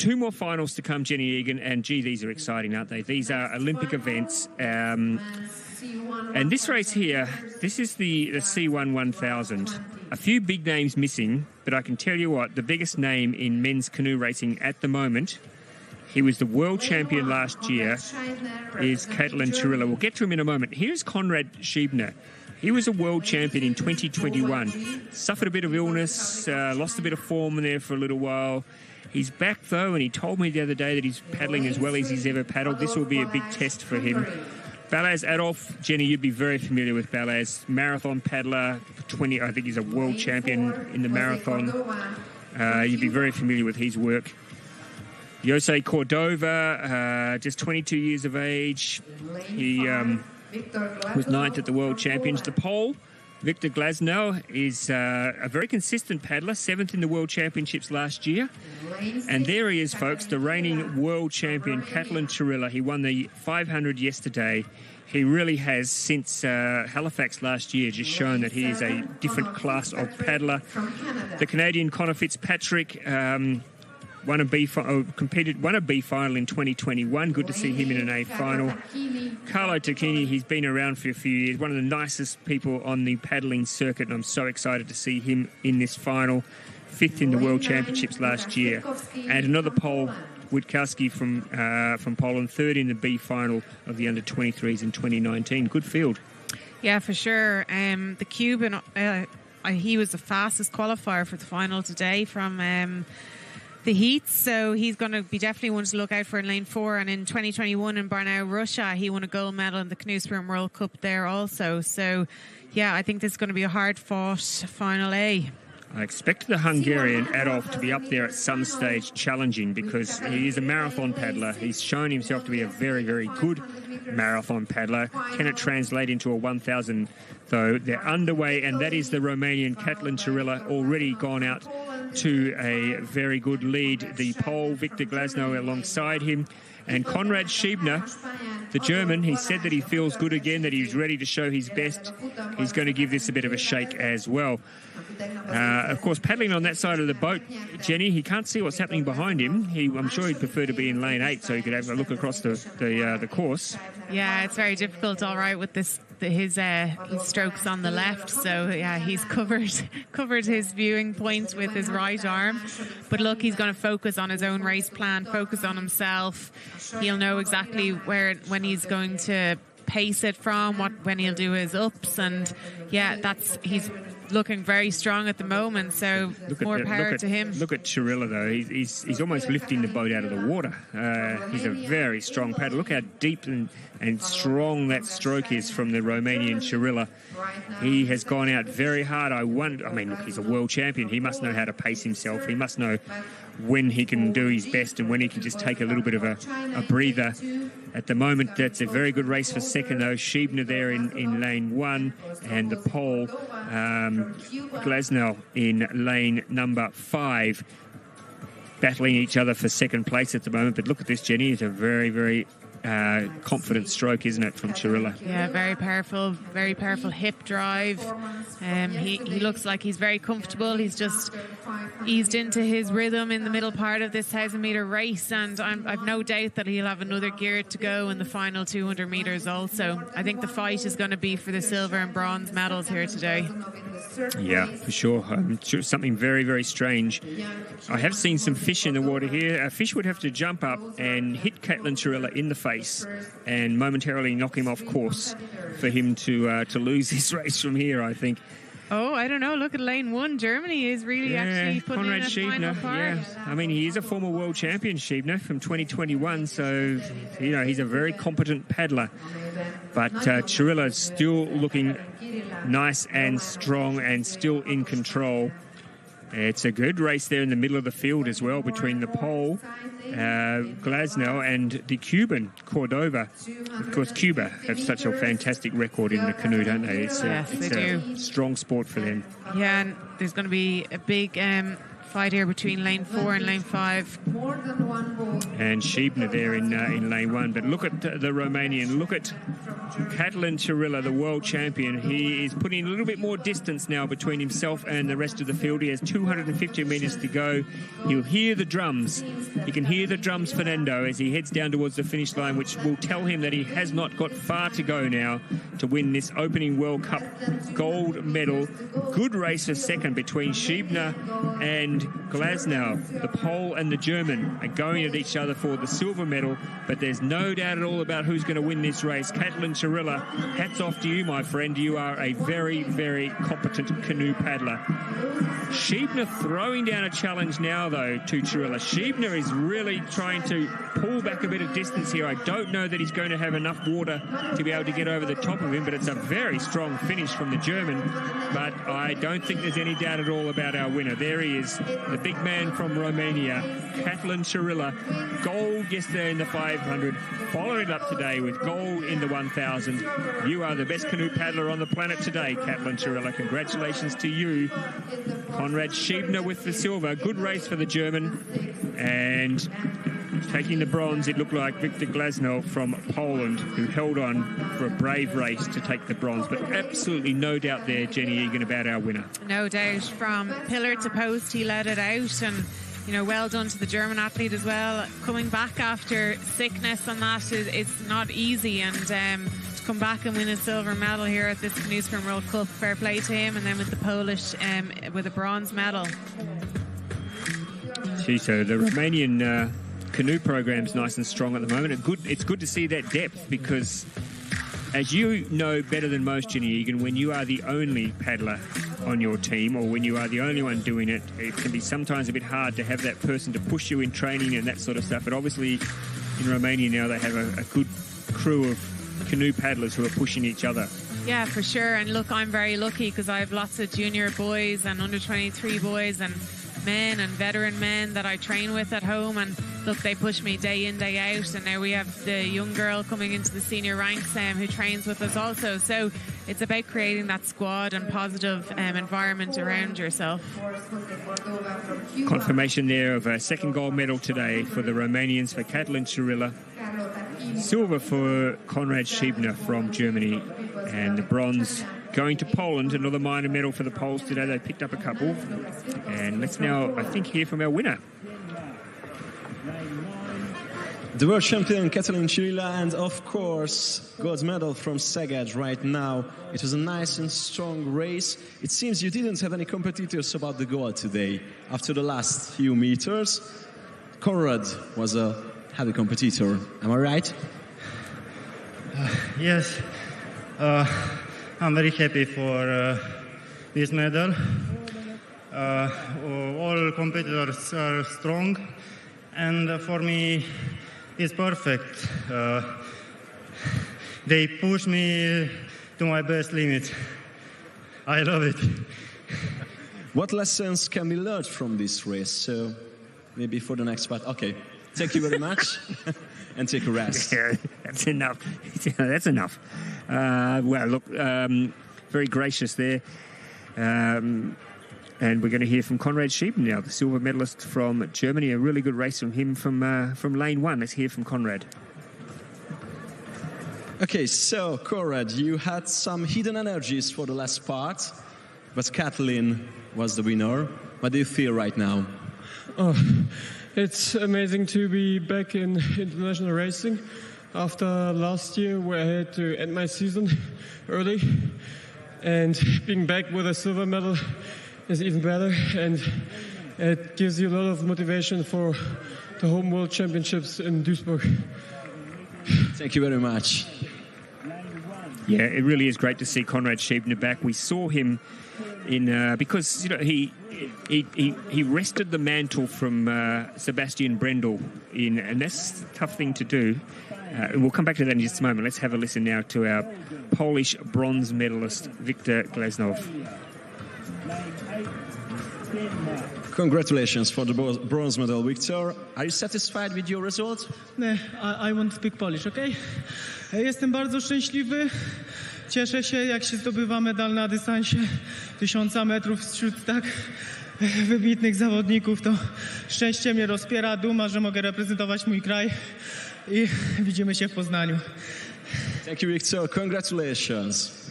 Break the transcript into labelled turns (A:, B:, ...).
A: 2 more finals to come, Jenny Egan, and gee, these are exciting, aren't they? These are Olympic events. And this race here, this is the C1 1000. A few big names missing, but I can tell you what, the biggest name in men's canoe racing at the moment, he was the world champion last year, is Catalin CHIRILA. We'll get to him in a moment. Here's Conrad SCHEIBNER. He was a world champion in 2021. Suffered a bit of illness, lost a bit of form there for a little while. He's back, though, and he told me the other day that he's paddling as well as he's ever paddled. This will be a big test for him. Balazs ADOLF, Jenny, you'd be very familiar with Balazs. Marathon paddler, I think he's a world champion in the marathon. You'd be very familiar with his work. Jose Cordova, just 22 years of age. He was 9th at the World Champions. The pole, Wiktor GLAZUNOW, is a very consistent paddler, 7th in the World Championships last year. And there he is, folks, the reigning world champion, Catalin CHIRILA. He won the 500 yesterday. He really has, since Halifax last year, just shown that he is a different class of paddler. The Canadian Conor FITZPATRICK won a B final in 2021. Good to see him in an A final. Carlo TACCHINI, he's been around for a few years. One of the nicest people on the paddling circuit, and I'm so excited to see him in this final. 5th in the World Championships last year. And another pole, Witkowski from Poland, 3rd in the B final of the under-23s in 2019. Good field.
B: Yeah, for sure. The Cuban, he was the fastest qualifier for the final today from the heats, so he's going to be definitely one to look out for in lane 4. And in 2021 in Brno, Russia, he won a gold medal in the Canoe Sprint World Cup there also. So, yeah, I think this is going to be a hard-fought final A.
A: I expect the Hungarian Adolf to be up there at some stage challenging, because he is a marathon paddler. He's shown himself to be a very, very good marathon paddler. Can it translate into a 1,000, though? They're underway, and that is the Romanian Catalin CHIRILA, already gone out to a very good lead. The Pole, Wiktor GLAZUNOW, alongside him. And Conrad SCHEIBNER, the German, he said that he feels good again, that he's ready to show his best. He's going to give this a bit of a shake as well. Of course, paddling on that side of the boat, Jenny, he can't see what's happening behind him. I'm sure he'd prefer to be in lane 8 so he could have a look across the course.
B: Yeah, it's very difficult, all right, with his strokes on the left. So, yeah, he's covered his viewing point with his right arm. But look, he's going to focus on his own race plan, focus on himself. He'll know exactly when he's going to pace it from, when he'll do his ups. And, yeah, he's looking very strong at the moment, so more power to him.
A: Look at CHIRILA, though. He's almost lifting the boat out of the water. He's a very strong paddler. Look how deep and strong that stroke is from the Romanian CHIRILA. He has gone out very hard. Look, he's a world champion. He must know how to pace himself. He must know when he can do his best and when he can just take a little bit of a breather. At the moment, that's a very good race for second, though. SCHEIBNER there in lane 1, and the pole, GLAZUNOW in lane number 5, battling each other for second place at the moment. But look at this, Jenny. It's a very, very confident stroke, isn't it, from CHIRILA?
B: Yeah, very powerful hip drive. He looks like he's very comfortable. He's just eased into his rhythm in the middle part of this 1,000-metre race, and I've no doubt that he'll have another gear to go in the final 200 metres also. I think the fight is going to be for the silver and bronze medals here today.
A: Yeah, for sure. Something very, very strange. I have seen some fish in the water here. A fish would have to jump up and hit Catalin CHIRILA in the face and momentarily knock him off course for him to lose this race from here, I think.
B: Oh, I don't know. Look at lane 1. Germany is really actually putting
A: Conrad
B: in a
A: SCHEIBNER,
B: final part.
A: yeah. I mean, he is a former world champion, SCHEIBNER, from 2021, so, he's a very competent paddler. But CHIRILA is still looking nice and strong and still in control. It's a good race there in the middle of the field as well, between the pole, GLAZUNOW, and the Cuban, Cordova. Of course, Cuba have such a fantastic record in the canoe, don't they? It's
B: they do.
A: A strong sport for them.
B: Yeah, and there's going to be a big fight here between lane 4 and lane 5.
A: And Schcheibner there in lane 1. But look at the Romanian. Look at Catalin CHIRILA, the world champion. He is putting a little bit more distance now between himself and the rest of the field. He has 250 meters to go. He'll hear the drums. He can hear the drums, Fernando, as he heads down towards the finish line, which will tell him that he has not got far to go now to win this opening World Cup gold medal. Good race for second between Schcheibner and GLAZUNOW. The Pole and the German are going at each other for the silver medal, but there's no doubt at all about who's going to win this race. Catalin CHIRILA, hats off to you, my friend. You are a very, very competent canoe paddler. Schcheibner throwing down a challenge now, though, to CHIRILA. Schcheibner is really trying to pull back a bit of distance here. I don't know that he's going to have enough water to be able to get over the top of him, but it's a very strong finish from the German. But I don't think there's any doubt at all about our winner. There he is, the big man from Romania, Catalin CHIRILA. Gold yesterday in the 500, following up today with gold in the 1000. You are the best canoe paddler on the planet today, Catalin CHIRILA. Congratulations to you. Conrad SCHEIBNER with the silver. Good race for the German. And taking the bronze, it looked like Wiktor GLAZUNOW from Poland, who held on for a brave race to take the bronze. But absolutely no doubt there, Jenny Egan, about our winner.
B: No doubt. From pillar to post, he led it out. And, you know, well done to the German athlete as well. Coming back after sickness and that is not easy. And to come back and win a silver medal here at this Canoesprint World Cup, fair play to him. And then with the Polish with a bronze medal.
A: Gee, so the Romanian canoe program's nice and strong at the moment. It's good to see that depth, because as you know better than most, Jenny Egan, when you are the only paddler on your team, or when you are the only one doing it, it can be sometimes a bit hard to have that person to push you in training and that sort of stuff. But obviously in Romania now they have a good crew of canoe paddlers who are pushing each other.
B: Yeah, for sure. And look, I'm very lucky because I have lots of junior boys and under 23 boys and men and veteran men that I train with at home, and look, they push me day in, day out. And now we have the young girl coming into the senior ranks who trains with us also. So it's about creating that squad and positive environment around yourself.
A: Confirmation there of a second gold medal today for the Romanians, for Catalin CHIRILA. Silver for Conrad SCHEIBNER from Germany, and the bronze going to Poland. Another minor medal for the Poles today. They picked up a couple. And let's now, I think, hear from our winner.
C: The world champion Catalin CHIRILA, and of course gold medal from SZEGED right now. It was a nice and strong race. It seems you didn't have any competitors about the gold today after the last few meters. Conrad was a heavy competitor, am I right?
D: Yes, I'm very happy for this medal. All competitors are strong, and for me it's perfect. They push me to my best limit. I love it.
C: What lessons can be learned from this race? So maybe for the next part. Okay, thank you very much. And take a rest.
A: Yeah, that's enough. That's enough. Well, look, very gracious there. And we're going to hear from Conrad SCHEIBNER now, the silver medalist from Germany. A really good race from him from lane 1. Let's hear from Conrad.
C: Okay, so Conrad, you had some hidden energies for the last part, but Catalin was the winner. What do you feel right now?
E: Oh, it's amazing to be back in international racing after last year where I had to end my season early, and being back with a silver medal is even better, and it gives you a lot of motivation for the home world championships in Duisburg.
C: Thank you very much.
A: Yeah, it really is great to see Conrad SCHEIBNER back. We saw him in because you know he wrested the mantle from Sebastian Brendel and that's a tough thing to do. And we'll come back to that in just a moment. Let's have a listen now to our Polish bronze medalist Wiktor GLAZUNOW.
C: Congratulations for the bronze medal, Wiktor. Are you satisfied with your result?
F: I want to speak Polish, okay? Jestem bardzo szczęśliwy. Cieszę się, jak się zdobywa medal na dystansie 1000 metrów wśród tak wybitnych zawodników. To szczęście mnie rozpiera, duma, że mogę reprezentować mój kraj i widzimy się w Poznaniu.
C: Thank you, Wiktor. Congratulations.